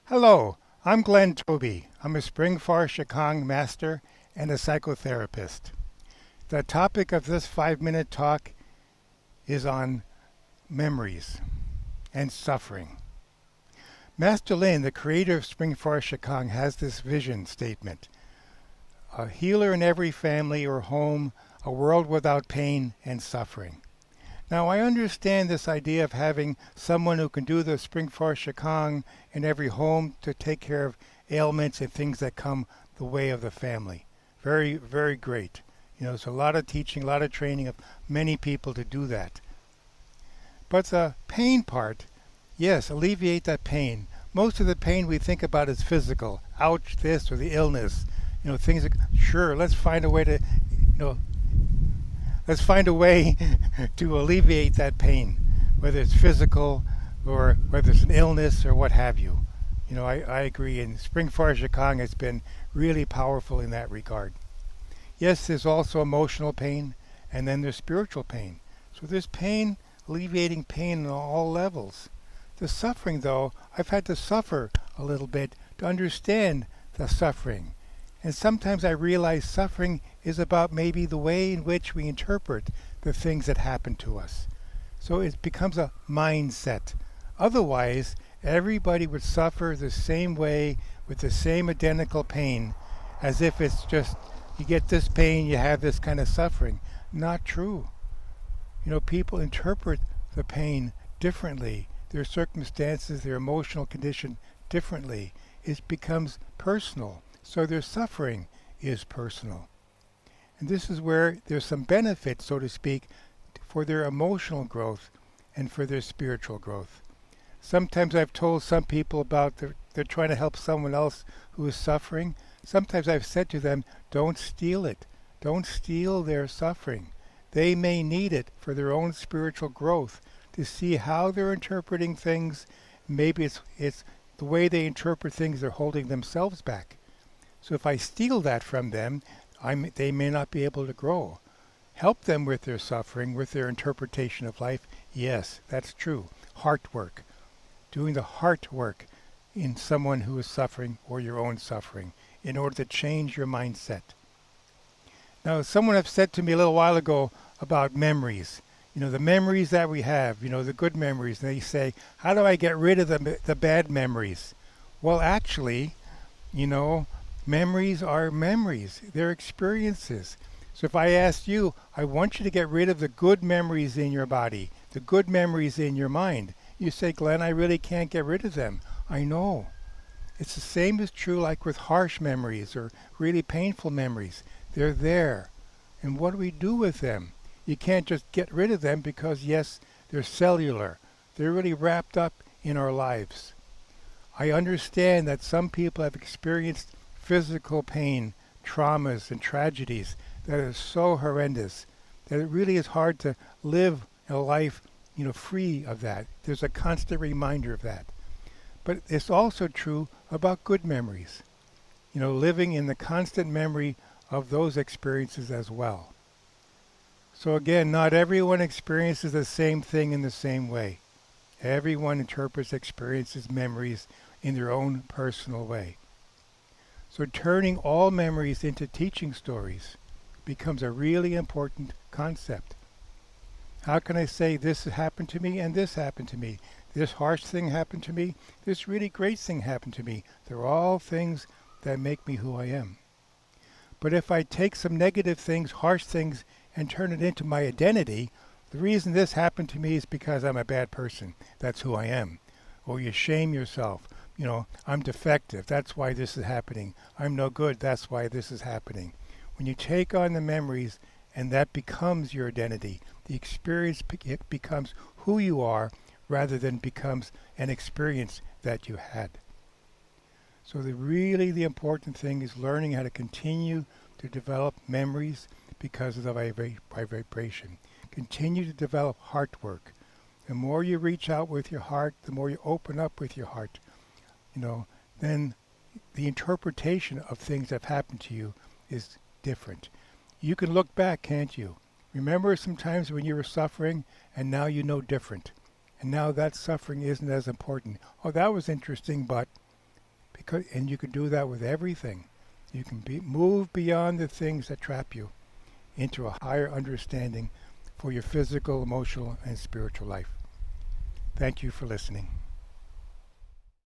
Hello, I'm Glenn Tobey. I'm a Spring Forest Shikang master and a psychotherapist. The topic of this 5-minute talk is on memories and suffering. Master Lin, the creator of Spring Forest Shikang, has this vision statement: a healer in every family or home, a world without pain and suffering. Now, I understand this idea of having someone who can do the Spring Forest Shikang in every home to take care of ailments and things that come the way of the family. Very, very great. There's a lot of teaching, a lot of training of many people to do that. But the pain part, yes, alleviate that pain. Most of the pain we think about is physical. Ouch, this or the illness. Things that, sure, let's find a way to, let's find a way to alleviate that pain, whether it's physical or whether it's an illness or what have you. I agree, and Spring Forest Shikang has been really powerful in that regard. Yes, there's also emotional pain, and then there's spiritual pain. So there's pain, alleviating pain on all levels. The suffering, though, I've had to suffer a little bit to understand the suffering. And sometimes I realize suffering is about maybe the way in which we interpret the things that happen to us. So it becomes a mindset. Otherwise, everybody would suffer the same way with the same identical pain, as if it's just you get this pain, you have this kind of suffering. Not true. People interpret the pain differently, their circumstances, their emotional condition differently. It becomes personal. So their suffering is personal. And this is where there's some benefit, so to speak, for their emotional growth and for their spiritual growth. Sometimes I've told some people about they're trying to help someone else who is suffering. Sometimes I've said to them, don't steal it. Don't steal their suffering. They may need it for their own spiritual growth to see how they're interpreting things. Maybe it's the way they interpret things, they're holding themselves back. So if I steal that from them, they may not be able to grow. Help them with their suffering, with their interpretation of life. Yes, that's true. Heart work. Doing the heart work in someone who is suffering or your own suffering in order to change your mindset. Now, someone have said to me a little while ago about memories. The memories that we have, the good memories. And they say, how do I get rid of the bad memories? Well, actually, memories are memories. They're experiences. So if I asked you, I want you to get rid of the good memories in your body, the good memories in your mind. You say, Glenn, I really can't get rid of them. I know. It's the same is true like with harsh memories or really painful memories. They're there. And what do we do with them? You can't just get rid of them because, yes, they're cellular. They're really wrapped up in our lives. I understand that some people have experienced physical pain, traumas, and tragedies that are so horrendous that it really is hard to live a life, free of that. There's a constant reminder of that. But it's also true about good memories. Living in the constant memory of those experiences as well. So again, not everyone experiences the same thing in the same way. Everyone interprets experiences, memories in their own personal way. So turning all memories into teaching stories becomes a really important concept. How can I say this happened to me and this happened to me? This harsh thing happened to me. This really great thing happened to me. They're all things that make me who I am. But if I take some negative things, harsh things, and turn it into my identity, the reason this happened to me is because I'm a bad person. That's who I am. Or you shame yourself. I'm defective. That's why this is happening. I'm no good. That's why this is happening. When you take on the memories and that becomes your identity, the experience becomes who you are rather than becomes an experience that you had. So the important thing is learning how to continue to develop memories because of the vibration. Continue to develop heart work. The more you reach out with your heart, the more you open up with your heart, then the interpretation of things that have happened to you is different. You can look back, can't you? Remember some times when you were suffering and now you know different. And now that suffering isn't as important. Oh, that was interesting, but And you can do that with everything. You can move beyond the things that trap you into a higher understanding for your physical, emotional, and spiritual life. Thank you for listening.